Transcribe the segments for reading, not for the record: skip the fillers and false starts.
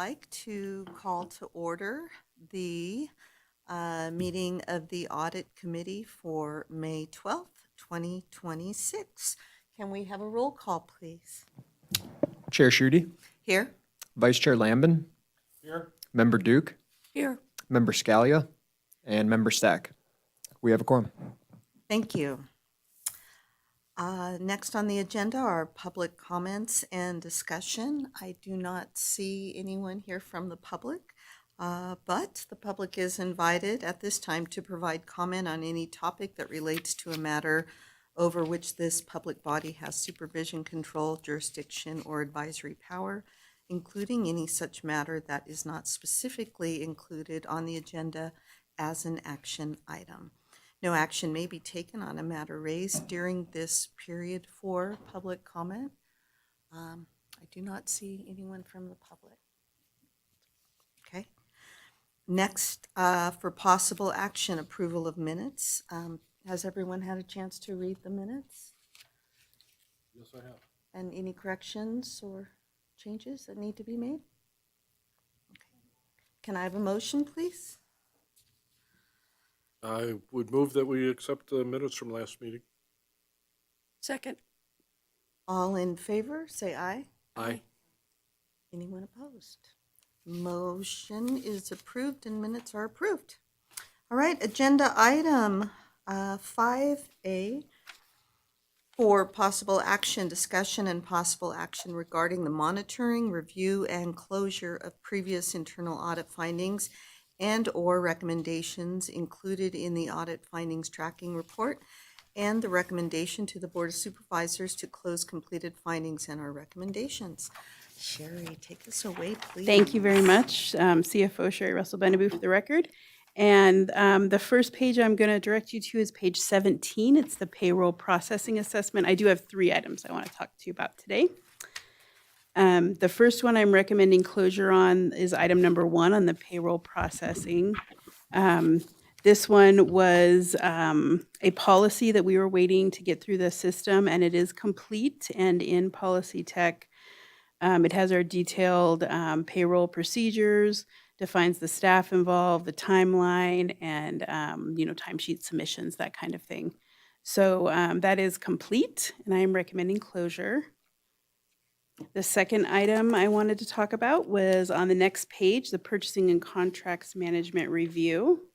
like to call to order the meeting of the Audit Committee for May 12th, 2026. Can we have a roll call, please? Chair Schutte, Here? Vice Chair Lambin, Here. Member Duke, Here. Member Scalia, and Member Stack. We have a quorum. Thank you. Next on the agenda are public comments and discussion. I do not see anyone here from the public, but the public is invited at this time to provide comment on any topic that relates to a matter over which this public body has supervision, control, jurisdiction, or advisory power, including any such matter that is not specifically included on the agenda as an action item. No action may be taken on a matter raised during this period for public comment. I do not see anyone from the public. Okay. Next, for possible action, approval of minutes. Has everyone had a chance to read the minutes? Yes, I have. And any corrections or changes that need to be made? Okay. Can I have a motion, please? I would move that we accept the minutes from last meeting. Second. All in favor, say aye. Aye. Anyone opposed? Motion is approved and minutes are approved. All right, agenda item 5A for possible action, discussion, and possible action regarding the monitoring, review, and closure of previous internal audit findings and/or recommendations included in the audit findings tracking report, and the recommendation to the Board of Supervisors to close completed findings and our recommendations. Sherry, take us away, please. Thank you very much, CFO Sherry Russell-Benaboo for the record. And the first page I'm going to direct you to is page 17. It's the payroll processing assessment. I do have 3 items I want to talk to you about today. The first one I'm recommending closure on is item number 1 on the payroll processing. This one was a policy that we were waiting to get through the system, and it is complete and in Policy Tech. It has our detailed payroll procedures, defines the staff involved, the timeline, and timesheet submissions, that kind of thing. So that is complete, and I am recommending closure. The second item I wanted to talk about was on the next page, the Purchasing and Contracts Management Review.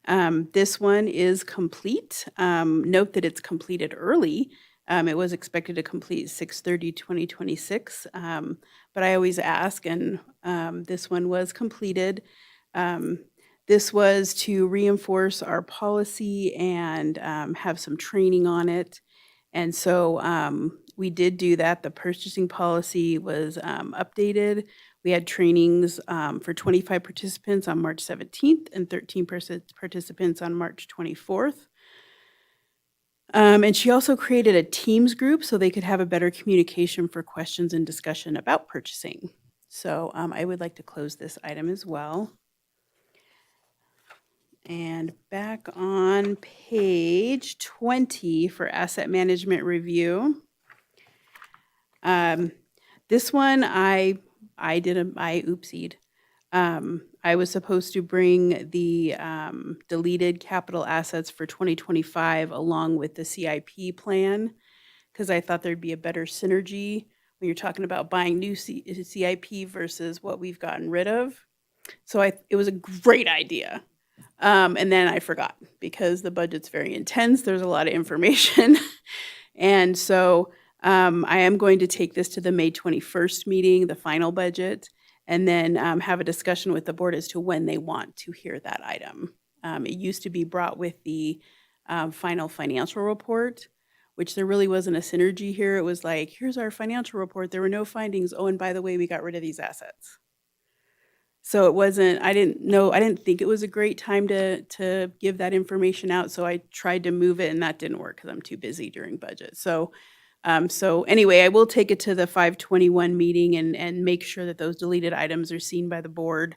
This one is complete. Note that it's completed early. It was expected to complete 6/30/2026, but I always ask, and this one was completed. This was to reinforce our policy and have some training on it. And so we did do that. The purchasing policy was updated. We had trainings for 25 participants on March 17th and 13 participants on March 24th. And she also created a Teams group so they could have a better communication for questions and discussion about purchasing. So I would like to close this item as well. And back on page 20 for asset management review. This one I oopsied. I was supposed to bring the deleted capital assets for 2025 along with the CIP plan because I thought there'd be a better synergy when you're talking about buying new CIP versus what we've gotten rid of. So it was a great idea. And then I forgot because the budget's very intense. There's a lot of information. And so I am going to take this to the May 21st meeting, the final budget, and then have a discussion with the board as to when they want to hear that item. It used to be brought with the final financial report, which there really wasn't a synergy here. It was like, here's our financial report. There were no findings. Oh, and by the way, we got rid of these assets. So it wasn't, I didn't think it was a great time to give that information out. So I tried to move it and that didn't work because I'm too busy during budget. So anyway, I will take it to the 5/21 meeting and make sure that those deleted items are seen by the board.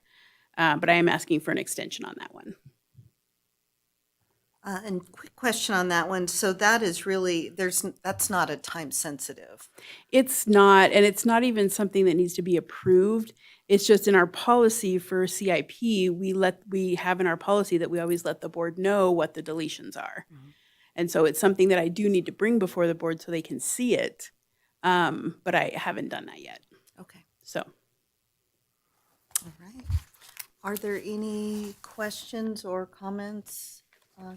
But I am asking for an extension on that one. And quick question on that one. So that is really, that's not a time sensitive. It's not, and it's not even something that needs to be approved. It's just in our policy for CIP, we have in our policy that we always let the board know what the deletions are. Mhm. And so it's something that I do need to bring before the board so they can see it. But I haven't done that yet. Okay, So all right. Are there any questions or comments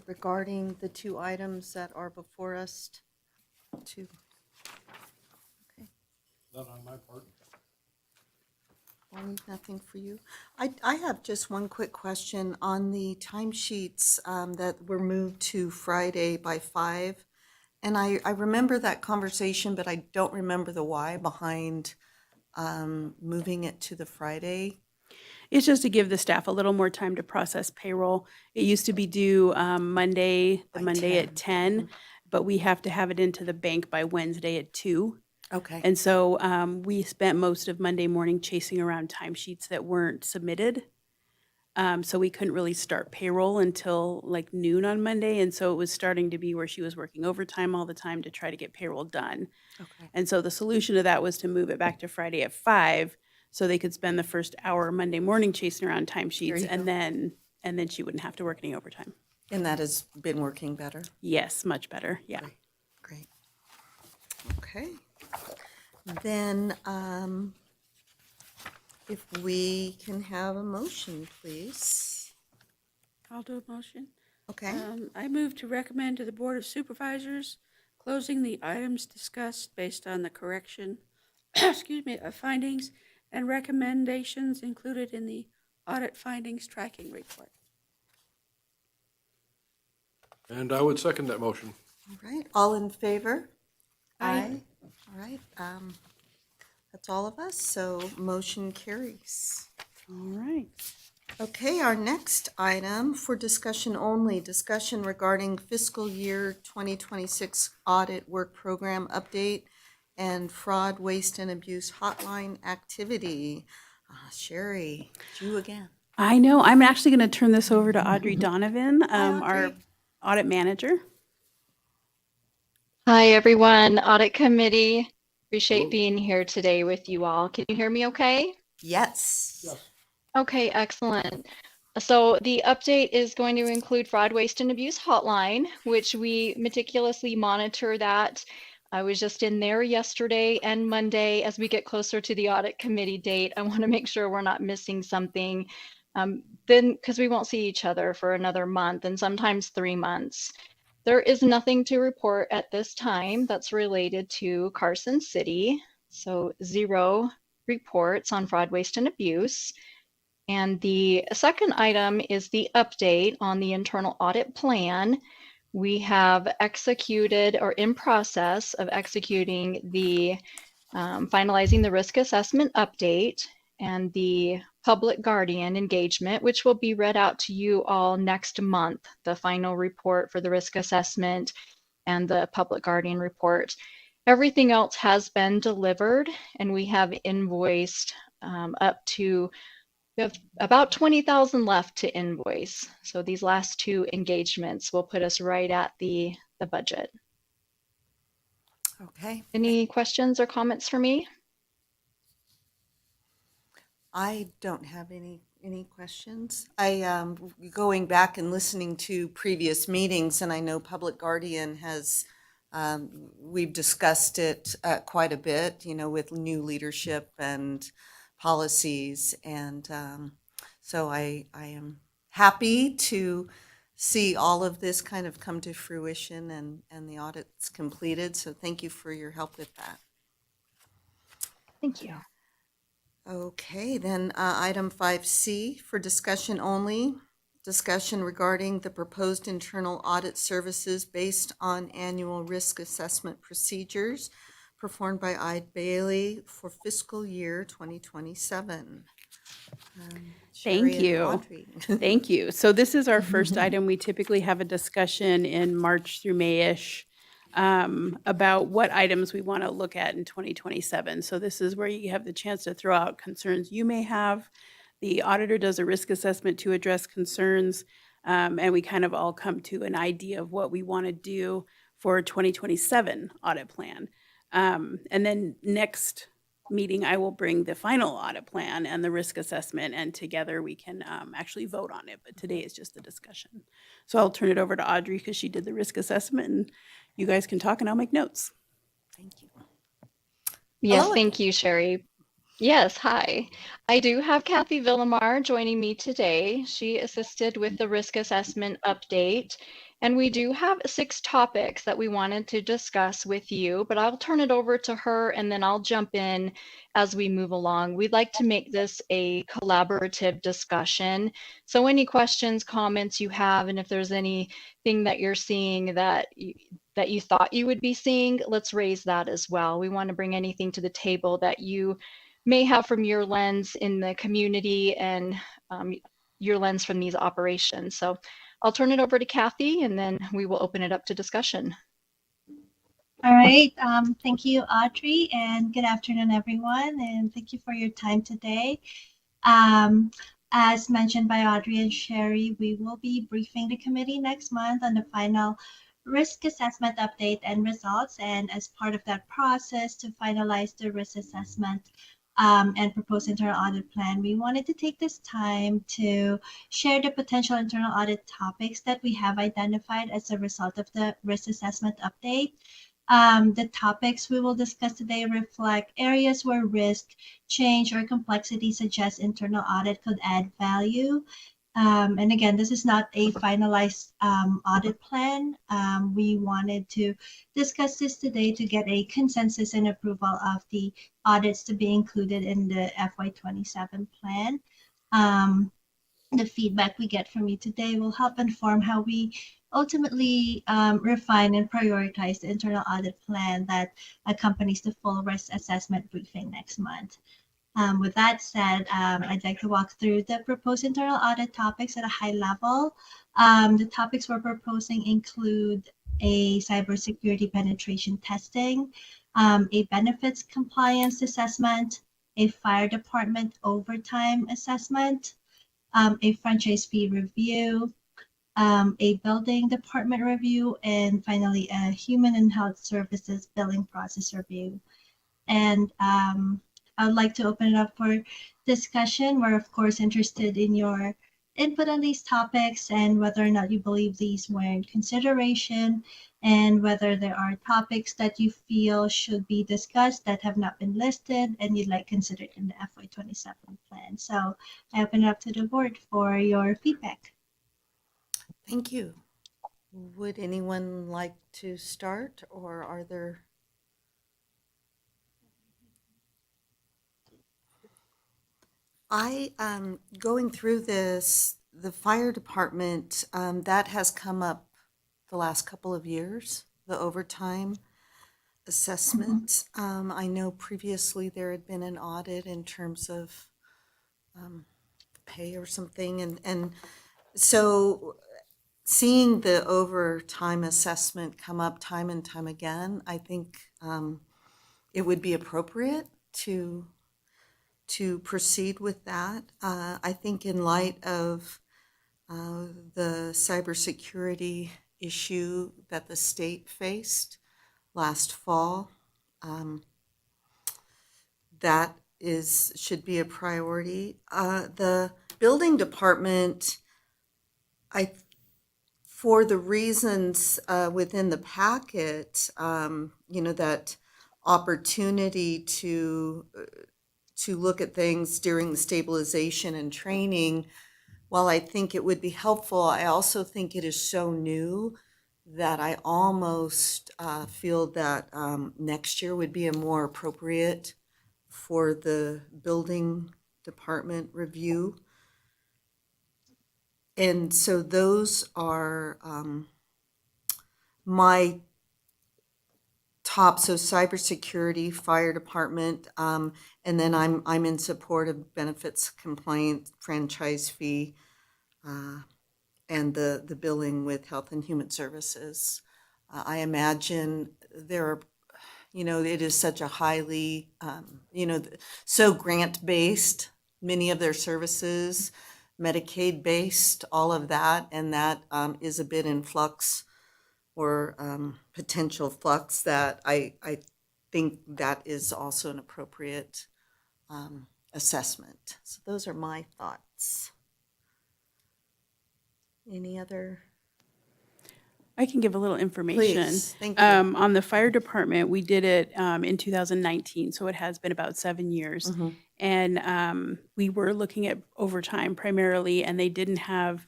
regarding the two items that are before us? Okay. Not on my part. Bonnie, nothing for you. I have just one quick question on the timesheets that were moved to Friday by 5. And I remember that conversation, but I don't remember the why behind moving it to the Friday. it's just to give the staff a little more time to process payroll. It used to be due Monday By at 10, but we have to have it into the bank by Wednesday at 2. Okay, And so we spent most of Monday morning chasing around timesheets that weren't submitted. So we couldn't really start payroll until like noon on Monday. And so it was starting to be where she was working overtime all the time to try to get payroll done. okay. And so the solution to that was to move it back to Friday at 5 so they could spend the first hour Monday morning chasing around There timesheets you and go. then she wouldn't have to work any overtime. And that has been working better? Yes, much better. Yeah. Great, great. Okay. Then if we can have a motion, please. I'll do a motion. Okay, I move to recommend to the Board of Supervisors closing the items discussed based on the correction, excuse me, of findings and recommendations included in the audit findings tracking report. And I would second that motion. all right. All in favor? Aye. All right. That's all of us, so motion carries. All right. Okay, our next item for discussion only, discussion regarding fiscal year 2026 audit work program update and fraud, waste, and abuse hotline activity. Sherry, it's you again. I know. I'm actually going to turn this over to Audrey Donovan, our Audrey. audit manager. Hi, everyone. Audit Committee. Appreciate Hello. being here today with you all. Can you hear me okay? Yes. Yes. Okay, excellent. So the update is going to include fraud, waste, and abuse hotline, which we meticulously monitor that. I was just in there yesterday and Monday. As we get closer to the audit committee date, I want to make sure we're not missing something. Then, because we won't see each other for another month and sometimes 3 months. There is nothing to report at this time that's related to Carson City. So 0 reports on fraud, waste, and abuse. And the second item is the update on the internal audit plan. We have executed or in process of executing the finalizing the risk assessment update and the public guardian engagement, which will be read out to you all next month, the final report for the risk assessment and the public guardian report. Everything else has been delivered, and we have invoiced up to, we have about 20,000 left to invoice. So these last 2 engagements will put us right at the budget. Okay. Any questions or comments for me? I don't have any questions. Going back and listening to previous meetings, and I know Public Guardian has, we've discussed it quite a bit, with new leadership and policies. And so I am happy to see all of this kind of come to fruition and the audit's completed. So thank you for your help with that. Thank you. Okay, then item 5C for discussion only, discussion regarding the proposed internal audit services based on annual risk assessment procedures performed by Eid Bailey for fiscal year 2027. Thank Sherry and you. Audrey. Thank you. So this is our first item. We typically have a discussion in March through May-ish about what items we want to look at in 2027. So this is where you have the chance to throw out concerns you may have. The auditor does a risk assessment to address concerns. And we kind of all come to an idea of what we want to do for 2027 audit plan. And then next meeting, I will bring the final audit plan and the risk assessment, and together we can actually vote on it. But today is just the discussion. So I'll turn it over to Audrey because she did the risk assessment, and you guys can talk and I'll make notes. Thank you. Yes, Hello thank you, Sherry. Yes, hi. I do have Kathy Villamar joining me today. She assisted with the risk assessment update. And we do have 6 topics that we wanted to discuss with you, but I'll turn it over to her and then I'll jump in as we move along. We'd like to make this a collaborative discussion. So any questions, comments you have, and if there's anything that you're seeing that you thought you would be seeing, let's raise that as well. We want to bring anything to the table that you may have from your lens in the community and your lens from these operations. So I'll turn it over to Kathy and then we will open it up to discussion. All right. Thank you, Audrey, and good afternoon, everyone. And thank you for your time today. As mentioned by Audrey and Sherry, we will be briefing the committee next month on the final risk assessment update and results. And as part of that process to finalize the risk assessment and propose internal audit plan, we wanted to take this time to share the potential internal audit topics that we have identified as a result of the risk assessment update. The topics we will discuss today reflect areas where risk, change, or complexity suggest internal audit could add value. And again, this is not a finalized audit plan. We wanted to discuss this today to get a consensus and approval of the audits to be included in the FY27 plan. The feedback we get from you today will help inform how we ultimately refine and prioritize the internal audit plan that accompanies the full risk assessment briefing next month. With that said, I'd like to walk through the proposed internal audit topics at a high level. The topics we're proposing include a cybersecurity penetration testing, a benefits compliance assessment, a fire department overtime assessment, a franchise fee review, a building department review, and finally a human and health services billing process review. And I would like to open it up for discussion. We're of course interested in your input on these topics and whether or not you believe these were in consideration and whether there are topics that you feel should be discussed that have not been listed and you'd like considered in the FY27 plan. So I open it up to the board for your feedback. Thank you. Would anyone like to start, or are there? Going through this, the fire department, that has come up the last couple of years, the overtime assessment. I know previously there had been an audit in terms of pay or something, and so seeing the overtime assessment come up time and time again, I think it would be appropriate to proceed with that. I think in light of the cybersecurity issue that the state faced last fall, that should be a priority. The building department, for the reasons within the packet, that opportunity to look at things during the stabilization and training, while I think it would be helpful, I also think it is so new that I almost feel that next year would be a more appropriate for the building department review. And so those are my top. So cybersecurity, fire department, and then I'm in support of benefits complaint, franchise fee, and the billing with Health and Human Services. I imagine there are, it is such a highly, so grant-based, many of their services, Medicaid-based, all of that, and that is a bit in flux or potential flux that I think that is also an appropriate assessment. So those are my thoughts. Any other? I can give a little information. Please, thank you. On the fire department, we did it in 2019, so it has been about 7 years. Mhm. And we were looking at overtime primarily, and they didn't have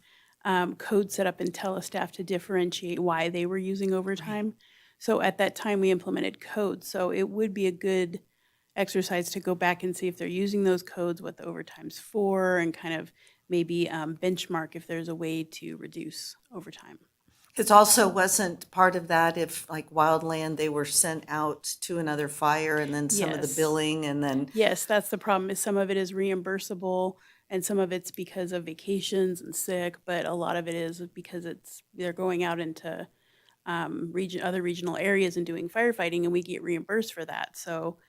code set up in Telestaff to differentiate why they were using overtime. So at that time, we implemented codes. So it would be a good exercise to go back and see if they're using those codes, what the overtime's for, and kind of maybe benchmark if there's a way to reduce overtime. It also wasn't part of that if like wildland, they were sent out to another fire and then some of the Yes. billing and then, Yes, that's the problem, is some of it is reimbursable and some of it's because of vacations and sick, but a lot of it is because they're going out into other regional areas and doing firefighting, and we get reimbursed for that. So,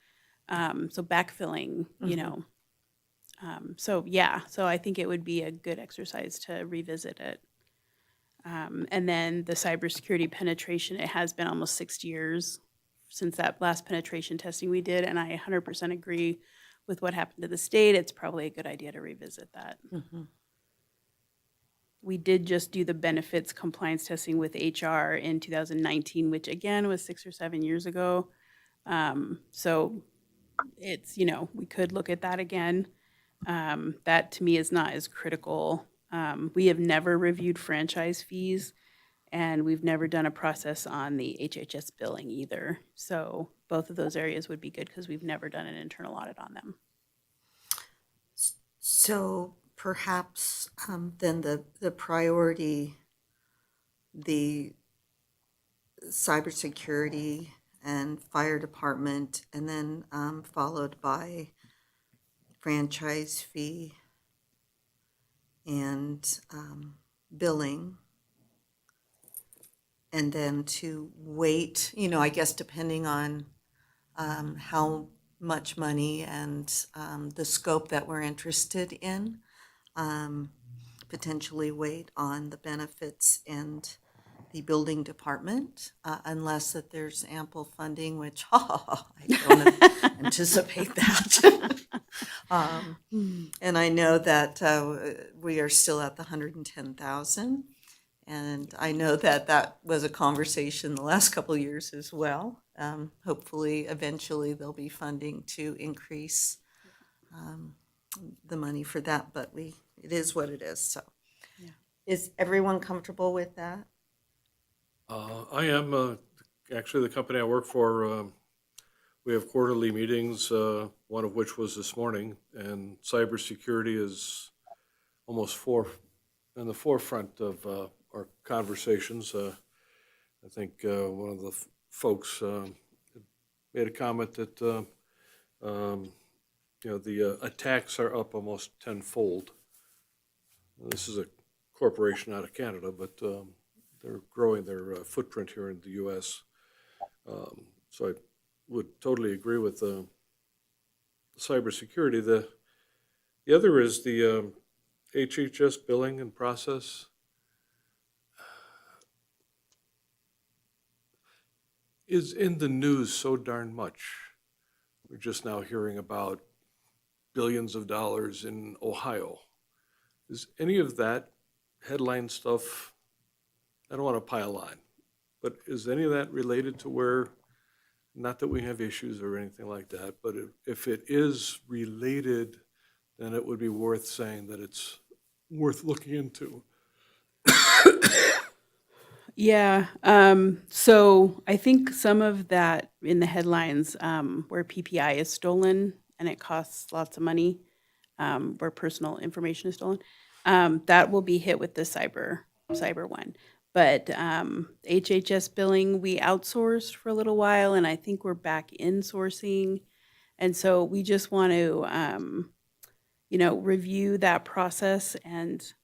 so backfilling, you know. So yeah, so I think it would be a good exercise to revisit it. And then the cybersecurity penetration, it has been almost 6 years since that last penetration testing we did, and I 100% agree with what happened to the state. It's probably a good idea to revisit that. We did just do the benefits compliance testing with HR in 2019, which again was 6 or 7 years ago. So it's, we could look at that again. That to me is not as critical. We have never reviewed franchise fees, and we've never done a process on the HHS billing either. So both of those areas would be good because we've never done an internal audit on them. so perhaps then the priority, the cybersecurity and fire department, and then followed by franchise fee and billing. And then to wait, I guess depending on how much money and the scope that we're interested in, potentially wait on the benefits and the building department, unless that there's ample funding, which I don't anticipate that. And I know that we are still at the 110,000. And I know that that was a conversation the last couple of years as well. Hopefully, eventually, there'll be funding to increase the money for that, but it is what it is. So, Yeah. Is everyone comfortable with that? I am, actually, the company I work for, we have quarterly meetings, one of which was this morning, and cybersecurity is almost in the forefront of our conversations. I think one of the folks made a comment that the attacks are up almost tenfold. This is a corporation out of Canada, but they're growing their footprint here in the U.S. So I would totally agree with cybersecurity. The other is the HHS billing and process. Is in the news so darn much. We're just now hearing about billions of dollars in Ohio. Is any of that headline stuff, I don't want to pile on, but is any of that related to where, not that we have issues or anything like that, but if it is related, then it would be worth saying that it's worth looking into. Yeah. So I think some of that in the headlines, where PPI is stolen and it costs lots of money, where personal information is stolen, that will be hit with the cyber one. But HHS billing, we outsourced for a little while, and I think we're back insourcing. And so we just want to, review that process and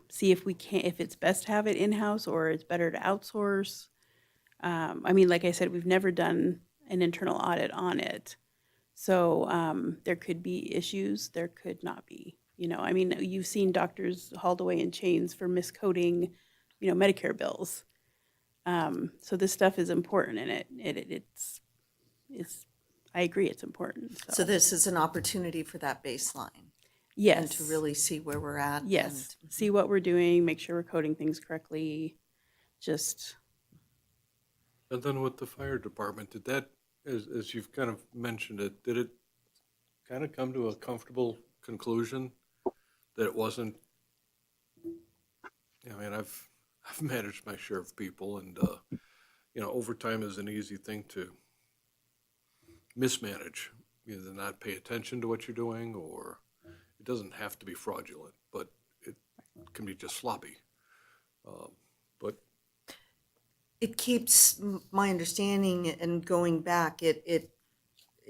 see if if it's best to have it in-house or it's better to outsource. Like I said, we've never done an internal audit on it. So there could be issues, there could not be. You know, I mean, you've seen doctors hauled away in chains for miscoding, you know, Medicare bills. So this stuff is important, and it's, I agree, it's important. So this is an opportunity for that baseline. Yes. And to really see where we're at. Yes, and- see what we're doing, make sure we're coding things correctly, just, And then with the fire department, did that, as you've kind of mentioned it, did it kind of come to a comfortable conclusion that it wasn't, I mean, I've managed my share of people, and, you know, overtime is an easy thing to mismanage, either not pay attention to what you're doing, or it doesn't have to be fraudulent, but it can be just sloppy. But It keeps my understanding and going back, it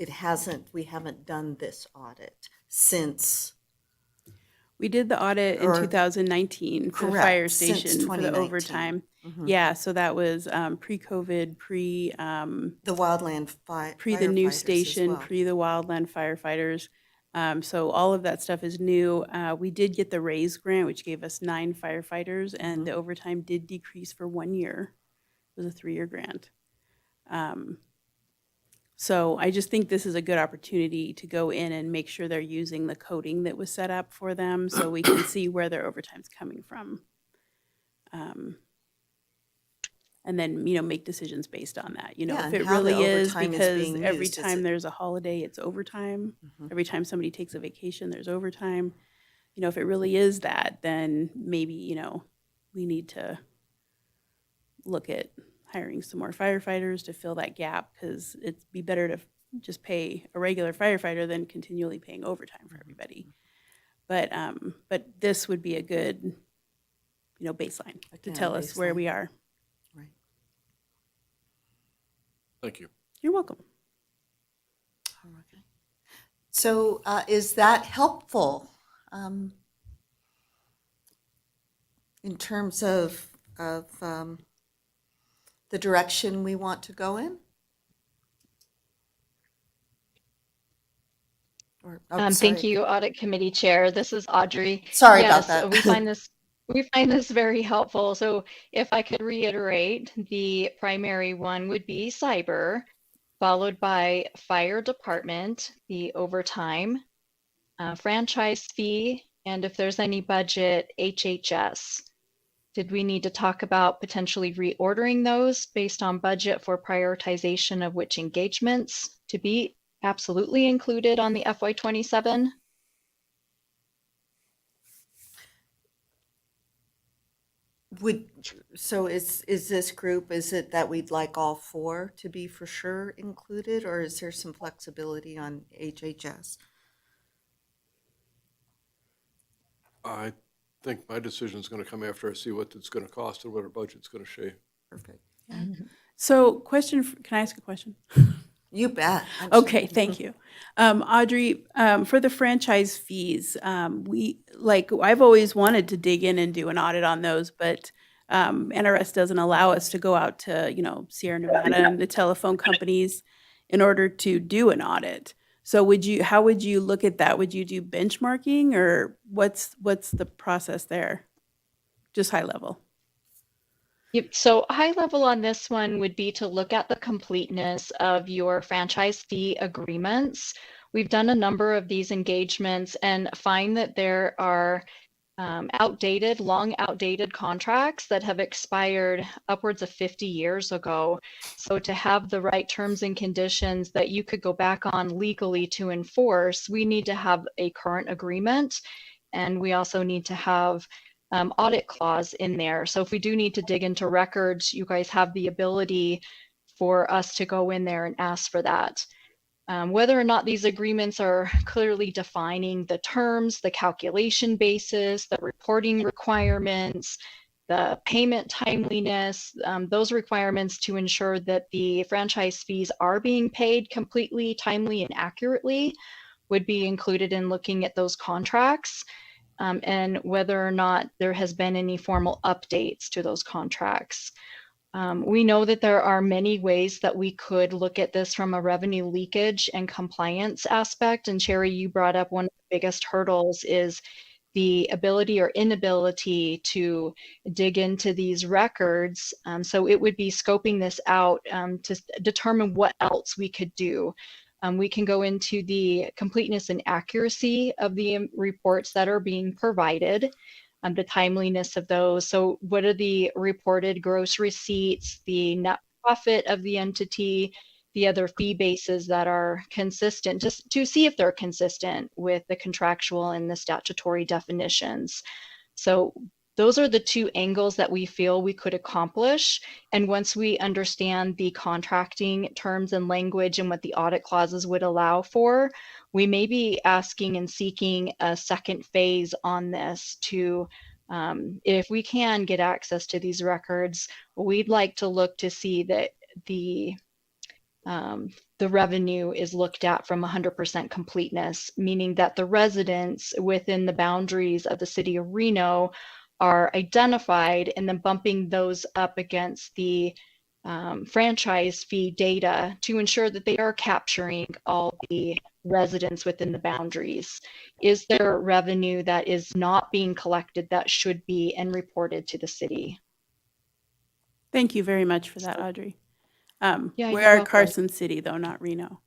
hasn't, we haven't done this audit since, we did the audit in Or- 2019 for the Correct, fire since station for the 2019. overtime. Mhm. Yeah, so that was pre-COVID, the wildland pre the new firefighters as station, well. pre the wildland firefighters. So all of that stuff is new. We did get the raise grant, which gave us 9 firefighters, and the overtime did decrease for 1 year. It was a 3-year grant. So I just think this is a good opportunity to go in and make sure they're using the coding that was set up for them, so we can see where their overtime's coming from. And then, you know, make decisions based on that. You know, Yeah, if and it how the really is, overtime is because being every used. Is time it- there's a holiday, it's overtime. Mhm. Every time somebody takes a vacation, there's overtime. You know, if it really is that, then maybe, you know, we need to look at hiring some more firefighters to fill that gap, because it'd be better to just pay a regular firefighter than continually paying overtime for everybody. But this would be a good, you know, baseline to Again, tell us where baseline. we are. Right. thank you. You're welcome. Okay. So is that helpful in terms of the direction we want to go in? Or, Thank sorry. you, Audit Committee Chair. This is Audrey. Sorry about Yes, that. we find this very helpful. So if I could reiterate, the primary one would be cyber, followed by fire department, the overtime, franchise fee, and if there's any budget, HHS. Did we need to talk about potentially reordering those based on budget for prioritization of which engagements to be absolutely included on the FY27? So is this group, is it that we'd like all 4 to be for sure included, or is there some flexibility on HHS? I think my decision is going to come after I see what it's going to cost and what our budget's going to shave. Perfect. So can I ask a question? You bet. Okay, thank you. Audrey, for the franchise fees, I've always wanted to dig in and do an audit on those, but NRS doesn't allow us to go out to, you know, Sierra Nevada and the telephone companies in order to do an audit. So how would you look at that? Would you do benchmarking, or what's the process there? Just high level. Yep. So high level on this one would be to look at the completeness of your franchise fee agreements. We've done a number of these engagements and find that there are long outdated contracts that have expired upwards of 50 years ago. So to have the right terms and conditions that you could go back on legally to enforce, we need to have a current agreement, and we also need to have audit clause in there. So if we do need to dig into records, you guys have the ability for us to go in there and ask for that. Whether or not these agreements are clearly defining the terms, the calculation basis, the reporting requirements, the payment timeliness, those requirements to ensure that the franchise fees are being paid completely, timely, and accurately would be included in looking at those contracts, and whether or not there has been any formal updates to those contracts. We know that there are many ways that we could look at this from a revenue leakage and compliance aspect. And Sherry, you brought up one of the biggest hurdles is the ability or inability to dig into these records. So it would be scoping this out to determine what else we could do. We can go into the completeness and accuracy of the reports that are being provided, the timeliness of those. So what are the reported gross receipts, the net profit of the entity, the other fee bases that are consistent, just to see if they're consistent with the contractual and the statutory definitions. So those are the two angles that we feel we could accomplish. And once we understand the contracting terms and language and what the audit clauses would allow for, we may be asking and seeking a second phase on this to, if we can get access to these records, we'd like to look to see that the revenue is looked at from 100% completeness, meaning that the residents within the boundaries of the city of Reno are identified, and then bumping those up against the franchise fee data to ensure that they are capturing all the residents within the boundaries. Is there revenue that is not being collected that should be and reported to the city? Thank you very much for that, Audrey. Yeah, We you're are welcome. Carson City, though, not Reno.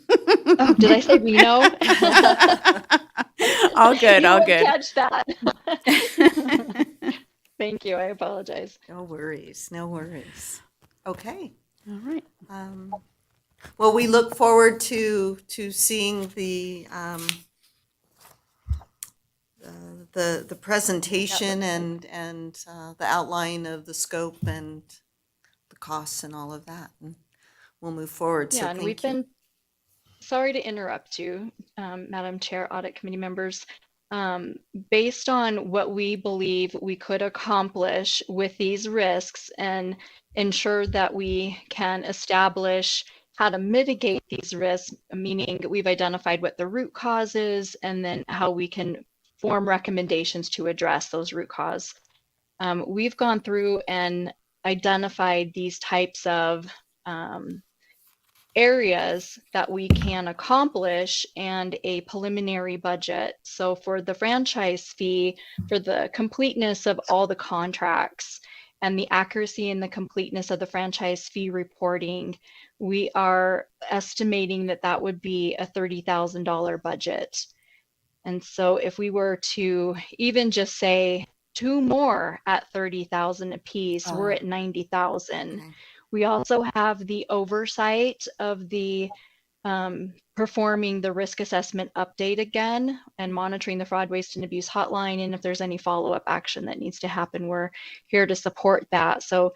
Oh, did I say Reno? All good, You all won't good. catch that. Thank you. I apologize. No worries, no worries. Okay. All right. Well, we look forward to seeing the presentation and the outline of the scope and the costs and all of that. And we'll move forward. So Yeah, and we've thank you. been, sorry to interrupt you, Madam Chair, Audit Committee members. Based on what we believe we could accomplish with these risks and ensure that we can establish how to mitigate these risks, meaning we've identified what the root cause is and then how we can form recommendations to address those root cause. We've gone through and identified these types of areas that we can accomplish and a preliminary budget. So for the franchise fee, for the completeness of all the contracts and the accuracy and the completeness of the franchise fee reporting, we are estimating that that would be a $30,000 budget. And so if we were to even just say two more at 30,000 apiece, we're at 90,000. Okay. We also have the oversight of the performing the risk assessment update again and monitoring the fraud, waste, and abuse hotline. And if there's any follow-up action that needs to happen, we're here to support that. So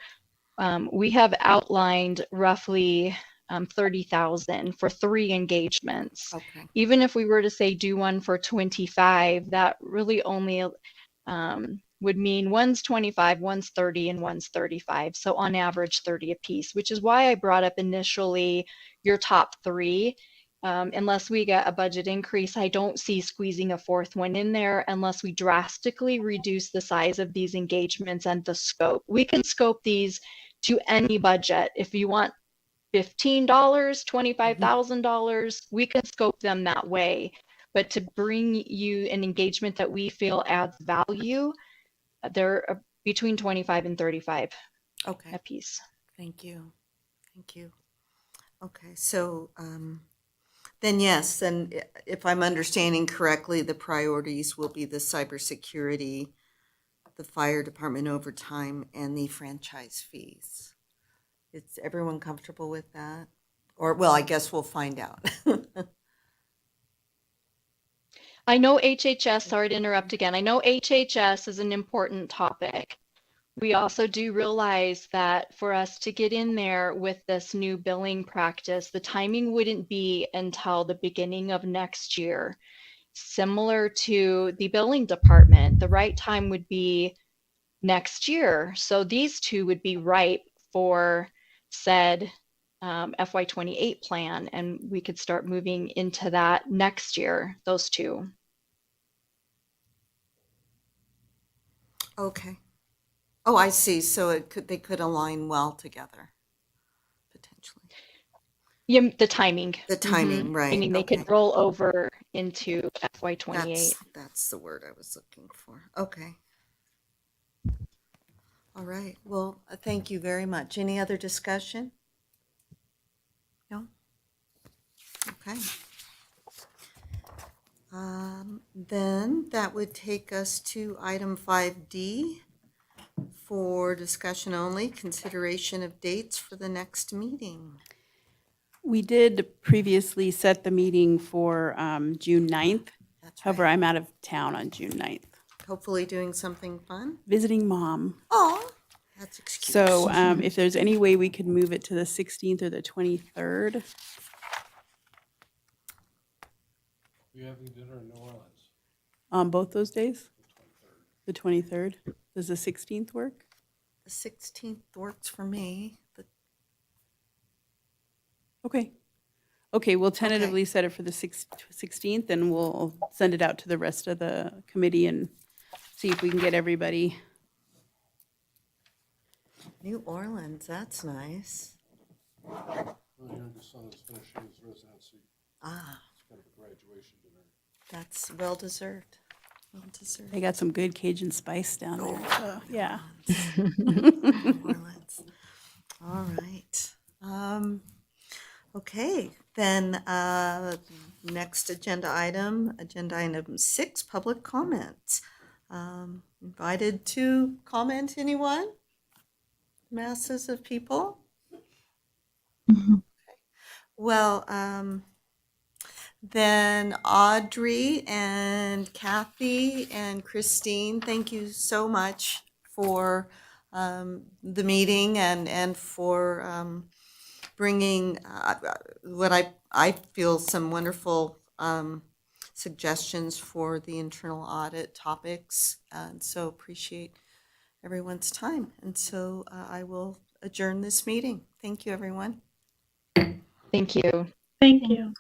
we have outlined roughly 30,000 for 3 engagements. Okay. Even if we were to say do one for 25, that really only would mean one's 25, one's 30, and one's 35. So on average, 30 apiece, which is why I brought up initially your top 3. Unless we get a budget increase, I don't see squeezing a 4th one in there unless we drastically reduce the size of these engagements and the scope. We can scope these to any budget. If you want $15, $25,000, we can scope them that way. But to bring you an engagement that we feel adds value, they're between 25 and 35 Okay. a piece. Thank you. Thank you. Okay. So then yes, then if I'm understanding correctly, the priorities will be the cybersecurity, the fire department overtime, and the franchise fees. Is everyone comfortable with that? Or, well, I guess we'll find out. I know HHS, sorry to interrupt again. I know HHS is an important topic. We also do realize that for us to get in there with this new billing practice, the timing wouldn't be until the beginning of next year. Similar to the billing department, the right time would be next year. So these two would be ripe for said FY28 plan, and we could start moving into that next year, those two. Okay. Oh, I see. So they could align well together, potentially. Yeah, the timing. The timing, right, Meaning they okay. could roll over into FY '28. That's the word I was looking for. Okay. All right. Well, thank you very much. Any other discussion? No? Okay. Then that would take us to item 5D for discussion only, consideration of dates for the next meeting. We did previously set the meeting for June 9th. That's However, right. I'm out of town on June 9th, Hopefully doing something fun. visiting mom. Oh, that's excuse. So if there's any way we could move it to the 16th or the 23rd. We having dinner in New Orleans? On both those days? The 23rd? Does the 16th work? The 16th works for me. Okay. Okay, we'll tentatively set it for the 16th, and we'll send it out to the rest of the committee and see if we can get everybody. New Orleans, that's nice. Well, here the son is finishing his residency. Ah, It's kind of a graduation dinner. that's well deserved. Well deserved. They got some good Cajun spice down there, so, yeah. New Orleans. All right. Okay, then next agenda item 6, public comments. Invited to comment, anyone? Masses of people? Well, then Audrey and Kathy and Christine, thank you so much for the meeting and for bringing what I feel some wonderful suggestions for the internal audit topics. And so appreciate everyone's time. And so I will adjourn this meeting. Thank you, everyone. Thank you. Thank you.